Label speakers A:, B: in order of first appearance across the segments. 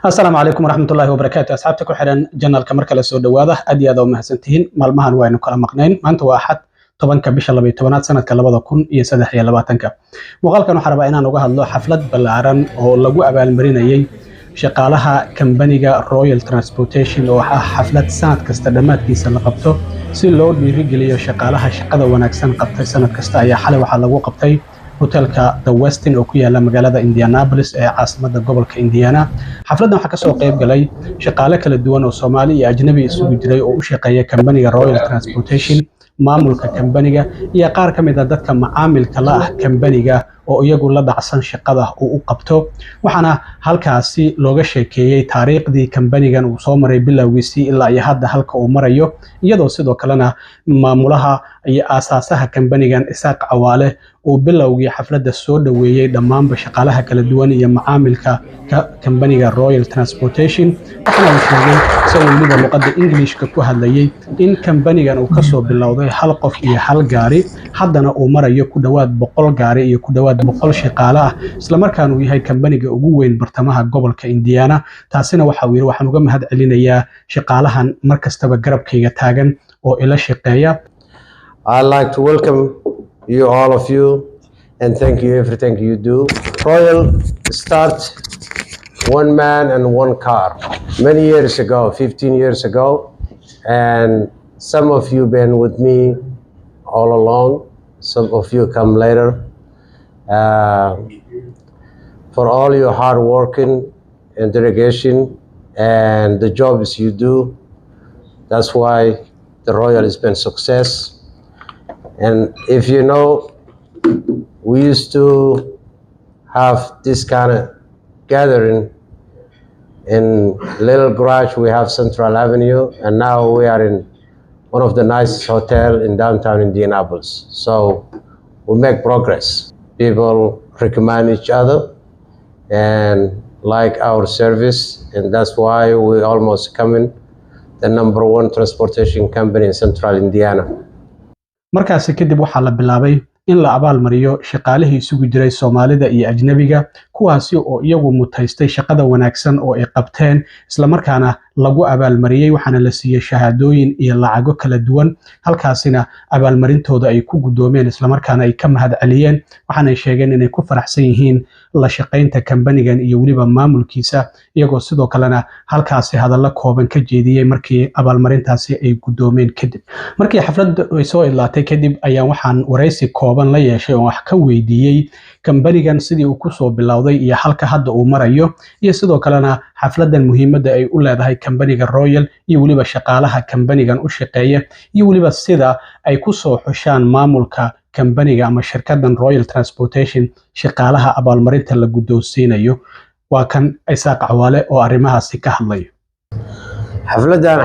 A: السلام عليكم ورحمة الله وبركاته أصحابتك وحنا جنال كمركز لسود واضح أدي هذا ومحسنتين مالمهن وين كلا مقنين ما أنت واحد طبعا كبش الله بيتونات سنة كلا بدو كون يسدح يلا باتنك وقال كانوا حربائنا نوجه الله حفلة بالعرن أو لجوء بالمرينا يي شقالها كمبنيجا رويال ترانسبورتيشن أو حفلة سنة كاستدامات كيس اللي قبته سيلو بيرجلي شقالها شقة ونكسن قبتي سنة كاستا يا حلا وحلا قبتي hotelka The Westin oo ku yaala magaalada Indianapolis ee caasimadda gobolka Indiana xafladan waxa ka soo qayb galay shaqaale kala duwan oo Soomaali iyo ajnabi isugu jiray oo u shaqeeya company-ga Royal Transportation maamulka company-ga iyo qaar ka mid ah dadka macaamilka la ah company-ga oo iyagu la dhacsan shaqada uu u qabto waxaana halkaasi looga sheekeeyay taariikhdii company-gan uu soo maray bilowgiisii ilaa iyo hadda halka uu marayo iyadoo sidoo kalena maamulaha iyo aasaasaha company-gan Isaaq Cawaale oo bilowgii xafladda soo dhaweeyay dhammaan shaqaalaha kala duwan iyo macaamilka company-ga Royal Transportation waxaana uu sheegay sawirada luqadda Englishka ku hadlayay in company-gan uu ka soo bilowday hal qof iyo hal gaari haddana uu marayo ku dhawaad 100 gaari iyo ku dhawaad 100 shaqaale ah isla markaana uu yahay company-ga ugu weyn bartamaha gobolka Indiana taasina waxa uu yiri waxaan uga mahad celinayaa shaqaalahan markastaba garabkayga taagan oo ila shaqeeya.
B: I'd like to welcome you, all of you, and thank you everything you do. Royal start one man and one car many years ago, 15 years ago, and some of you been with me all along. Some of you come later. For all your hard working and dedication and the jobs you do, that's why the Royal has been success. And if you know, we used to have this kind of gathering in little garage. We have Central Avenue, and now we are in one of the nicest hotel in downtown Indianapolis. So we make progress. People recommend each other and like our service, and that's why we almost becoming the #1 transportation company in Central Indiana.
A: markaas kadib waxa la bilaabay in la abaal mariyo shaqaalihii isugu jiray Soomaalida iyo ajnabiga kuwaasi oo iyagu mutaystay shaqada wanaagsan oo ay qabteen isla markaana lagu abaal mariyay waxaana la siiyay shahaadooyin iyo lacago kala duwan halkaasina abaal marintooda ay ku gudoomeen isla markaana ay ka mahad celiyeen waxaana ay sheegeen inay ku faraxsan yihiin la shaqeynta company-gan iyo waliba maamulkiisa iyagoo sidoo kalena halkaasi hadallo kooban ka jeediyay markii abaal marintaasi ay gudoomeen kadib markii xafladda ay soo ilaatay kadib ayaan waxaan wareysi kooban la yeeshay oo wax ka weydiiyay company-gan sidii uu ku soo bilowday iyo halka hadda uu marayo iyo sidoo kalena xafladan muhiimadda ay u leedahay company-ga Royal iyo waliba shaqaalaha company-gan u shaqeeya iyo waliba sida ay ku soo xushaan maamulka company-ga ama shirkaddan Royal Transportation shaqaalaha abaalmarinta la guddoonsiinayo waa kan Isaaq Cawaale oo arrimahaasi ka hadlayo.
B: xafladan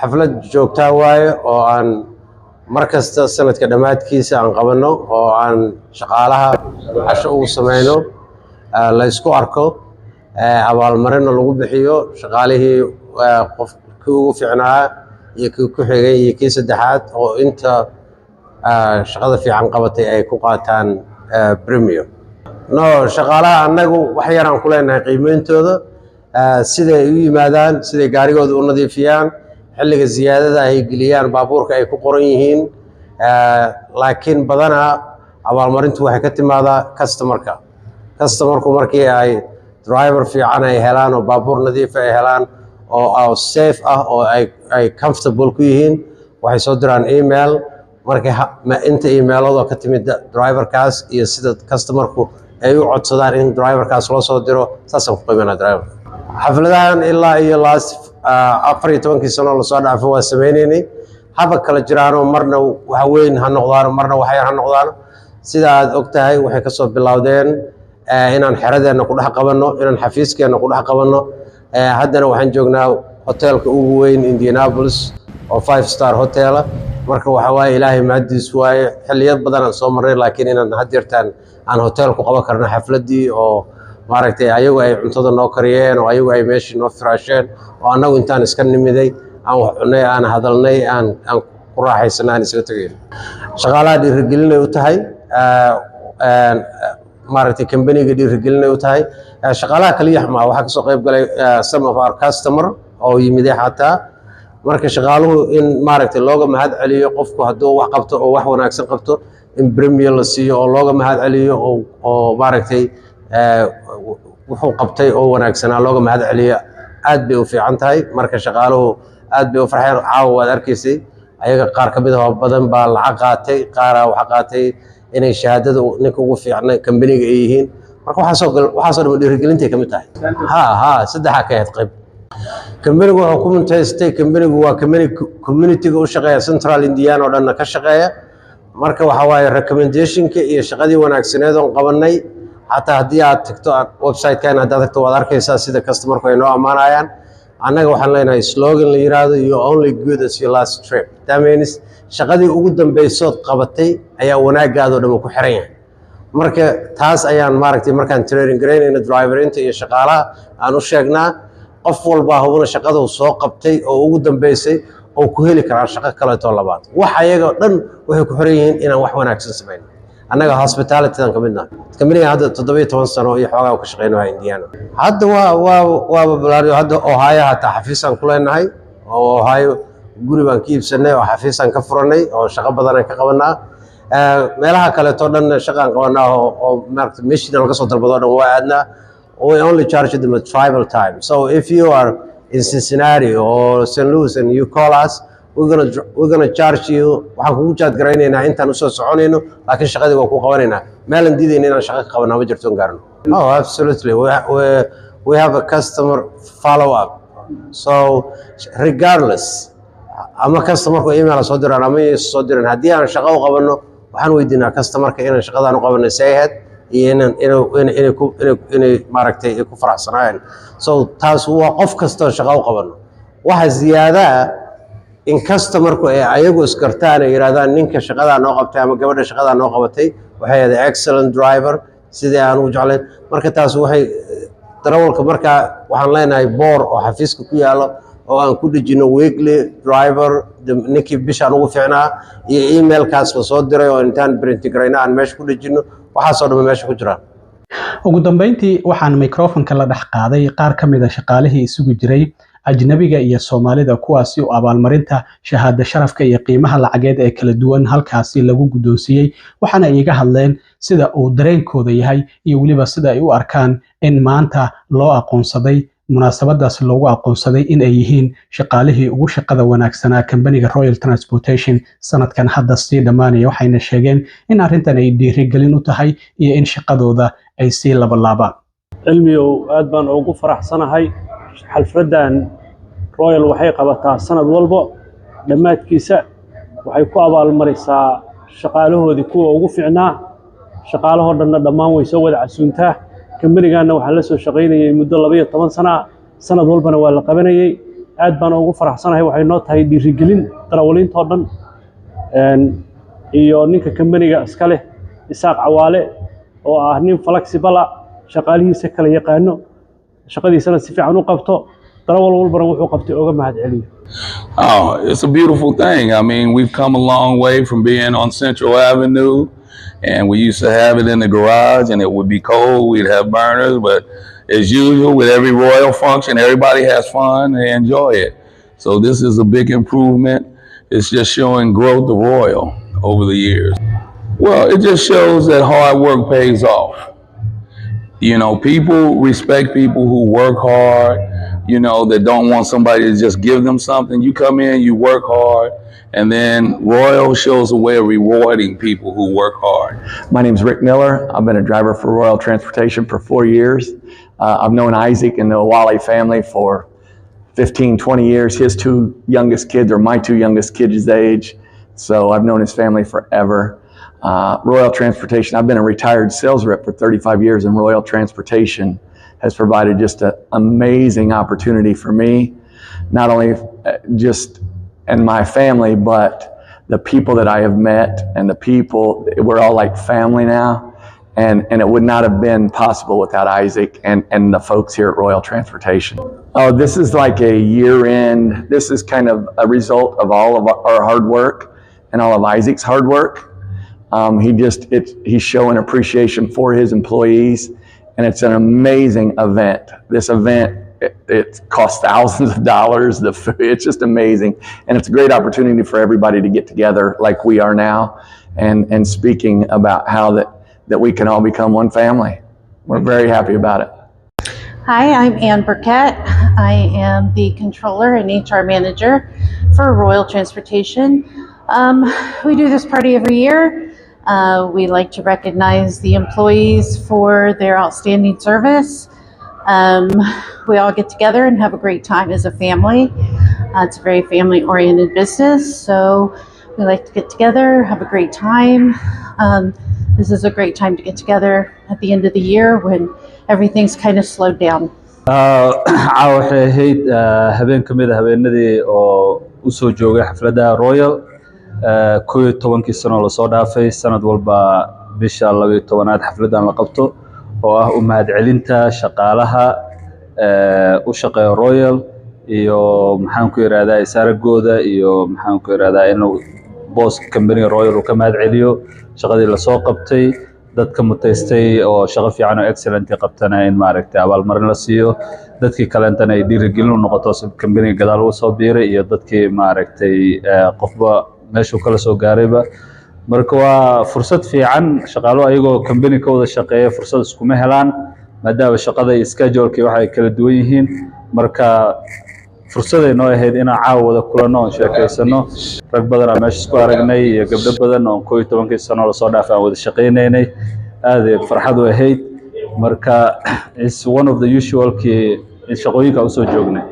B: xaflad joogta waaye oo aan markasta sanadka dhamaadkiisa aan qabano oo aan shaqaalaha casho ugu sameeyno la isku arko abaalmarin lagu bixiyo shaqaalihii qofkii ugu fiicnaa iyo kii ku xigay iyo kii saddexaad oo inta shaqada fiican qabatay ay ku qaataan premium. No shaqaalaha anagu wax yar aan ku leenahay qiimeentooda siday u yimaadaan siday gaarigooda u nadiifiyaan xilliga ziyaadada ay geliyaan baabuurka ay ku qoran yihiin laakiin badanaa abaalmarintu waxay ka timaadaa customerku markii ay driver fiican ay helaan oo baabuur nadiif ay helaan oo safe ah oo ay comfortable ku yihiin waxay soo diraan email markii inta emailada ka timid driverkaas iyo sida customerku ay u codsadaan in driverkaas loo soo diro saasaan ku qiimeynaa driver. xafladahan ilaa iyo last 14 sano la soo dhaafay waa sameeynay haba kala jiraano marna wax weyn ha noqdaan marna wax yar ha noqdaan sida aad ogtahay waxay ka soo bilowdeen inaan xeradeena ku dhex qabanno inaan xafiiskeena ku dhex qabanno haddana waxaan joognaa hotelka ugu weyn Indianapolis oo 5-star hotel marka waxa waaye ilaahay maadiis waaye xilliyo badan aan soo maray laakiin inaan hadirtaan aan hotel ku qaban karno xafladii oo maaragtay ayagu ay cuntada noo kariyeen oo ayagu ay meeshii noo firaasheen oo anagu intaan iska nimiday aan wax cunay aan hadalnay aan ku raaxaysanaan isla tagayn shaqaalaha dhiirigelin ay u tahay maaragtay company-ga dhiirigelin ay u tahay shaqaalaha kaliya ma waxaa kasoo qayb galay some of our customer oo yimiday xataa marka shaqaaluhu in maaragtay looga mahad celiyo qofku hadduu wax qabto oo wax wanaagsan qabto in premier la siiyo oo looga mahad celiyo oo maaragtay wuxuu qabtay oo wanaagsanaa looga mahad celiyo aad bay u fiican tahay marka shaqaaluhu aad bay u farxeen caawa waad arkaysay ayaga qaar ka mid ah oo badan baa lacag qaatay qaaraa waxa qaatay inay shahaadada ninka ugu fiicnay kambaniga ay yihiin marka waxaasoo dhan dhiirigelintay ka mid tahay saddexa ka ahayd qayb kambanigu wuxuu ku muntaystay kambanigu waa kambani communityga u shaqeeya central indiana oo dhanna ka shaqeeya marka waxa waaye recommendationka iyo shaqadii wanaagsaneed oon qabanay xataa haddii aad tagto website-kan haddaad tagto waad arkaysaa sida customerku ay noo ammaanayaan annaga waxaan leenahay slogan la yiraahdo you only good as your last trip that means shaqadii ugu dambaysood qabatay ayaa wanaagaadoo dhan ku xiran yahay marka taas ayaan maaragtay markaan training garaynayna driverinta iyo shaqaalaha aan u sheegnaa qof walba hubna shaqada uu soo qabtay oo ugu dambaysay oo ku heli karaa shaqo kaleeto labaad wax ayaga dhan waxay ku xiran yihiin inaan wax wanaagsan samayno annaga hospitalitydan ka midna kambaniga hadda 17 sano iyo xoogaa ka shaqeynayaa Indiana hadda waa balaariyo hadda Ohio hataa xafiisaan ku leenahay oo Ohio guri baan ka iibsanay oo xafiisaan ka furanay oo shaqo badan aan ka qabanaa meelaha kaleeto dhan shaqaan qabanaa oo maaragtay mission laga soo dalbado dhan waa aadnaa we only charge them at tribal time so if you are in Cincinnati or St. Louis and you call us we're gonna charge you waxaan kugu jaad garaynaynaa intaan usoo soconayno laakiin shaqadii waa ku qabanaynaa meelan diidayna inaan shaqo ka qabanaa ma jirto gaarno oh absolutely we have a customer follow up so regardless ama customerku email soo diraan ama soo diraan haddii aan shaqo u qabanno waxaan weydiinaa customerka inaan shaqadaan u qabanay say ahead iyo inay maaragtay ku faraxsanaayeen so taas waa qof kastoo shaqo u qabanno waxa ziyaadaa in customerku ay ayagu iskartaan ay yiraahdaan ninka shaqada noo qabtay ama gabadha shaqada noo qabatay waxay ahayd excellent driver sidii aan u jeclayn marka taas waxay darawalka marka waxaan leenahay boor oo xafiiska ku yaalo oo aan ku dhijino weekly driver ninkii bishaan ugu fiicnaa iyo emailkaas la soo diray oo intaan print garayna aan meesha ku dhijino waxaasoo dhan meesha ku jiraan
A: ugu dambeyntii waxaan microphone-ka la dhex qaaday qaar ka mid ah shaqaalihii isugu jiray ajnabiga iyo Soomaalida kuwaasi oo abaalmarinta shahaada sharafka iyo qiimaha lacageed ee kala duwan halkaasi lagu gudoonsiyay waxaana iyaga hadleen sida uu dareenkooda yahay iyo waliba sida ay u arkaan in maanta loo aqoonsaday munaasabadaas loogu aqoonsaday in ay yihiin shaqaalihii ugu shaqada wanaagsanaa kambaniga Royal Transportation sanadkan hadda sii dhamaanaya waxayna sheegeen in arrintan ay dhiirigelin u tahay iyo in shaqadooda ay sii labalaabaan
C: cilmiyow aad baan ugu faraxsanahay xalfadan Royal waxay qabataa sanad walba dhamaadkiisa waxay ku abaalmarisaa shaqaalahoodii kuwa ugu fiicnaa shaqaalahoo dhanna dhammaan way soo wada casuuntaa kambanigaana waxaa la soo shaqaynayay muddo 12 sano sanad walbana waa la qabanayay aad baan ugu faraxsanahay waxay noo tahay dhiirigelin darawaliintoo dhan iyo ninka kambaniga iska leh Isaaq Cawaale oo ah nin flexible shaqaalihiisa kala yaqaano shaqadiisana si fiican u qabto darawal walbana wuxuu qabtay uga mahad celiyo
D: Oh, it's a beautiful thing. I mean, we've come a long way from being on Central Avenue, and we used to have it in the garage, and it would be cold. We'd have burners, but as usual, with every Royal function, everybody has fun. They enjoy it. So this is a big improvement. It's just showing growth of Royal over the years. Well, it just shows that hard work pays off. You know, people respect people who work hard, you know, that don't want somebody to just give them something. You come in, you work hard, and then Royal shows a way of rewarding people who work hard.
E: My name is Rick Miller. I've been a driver for Royal Transportation for 4 years. I've known Isaac and the Wally family for 15, 20 years. His two youngest kids are my two youngest kids' age, so I've known his family forever. Royal Transportation, I've been a retired sales rep for 35 years, and Royal Transportation has provided just an amazing opportunity for me, not only just and my family, but the people that I have met and the people, we're all like family now. And it would not have been possible without Isaac and the folks here at Royal Transportation. Oh, this is like a year end. This is kind of a result of all of our hard work and all of Isaac's hard work. He's showing appreciation for his employees and it's an amazing event. This event, it costs thousands of dollars. The food, it's just amazing, and it's a great opportunity for everybody to get together like we are now, and speaking about how that we can all become one family. We're very happy about it.
F: Hi, I'm Ann Burkett. I am the controller and HR manager for Royal Transportation. We do this party every year. We like to recognize the employees for their outstanding service. We all get together and have a great time as a family. It's a very family-oriented business, so we like to get together, have a great time. This is a great time to get together at the end of the year when everything's kind of slowed down.
G: waxay ahayd habeen ka mid ah habeenadii oo u soo joogay xafladda Royal 11 sano la soo dhaafay sanad walba bisha 12aad xafladan la qabto oo ah u mahadcelinta shaqaalaha u shaqeeya Royal iyo maxaan ku yiraahdaa isaaragooda iyo maxaan ku yiraahdaa inuu boss company Royal uu ka mahadceliyo shaqadii la soo qabtay dadka mutaystay oo shaqo fiican oo excellent qabtana in maaragtay abaalmarin la siiyo dadkii kalentana ay dhiirigelin u noqoto company gadaal u soo biiray iyo dadkii maaragtay qofba meesha kala soo gaarayba marka waa fursad fiican shaqaalo ayagoo company ka wada shaqeeya fursad isku ma helaan maadaama shaqada iyo schedule-kii waxay kala duwan yihiin marka fursaday noo ahayd inaan caawa wada kulano oo sheekaysano rag badan aan meesha isku aragnay iyo gabdho badan oo 11 sano la soo dhaafay aan wada shaqaynaynay aad ay farxad u ahayd marka it's one of the usual kii shaqooyinka u soo joognay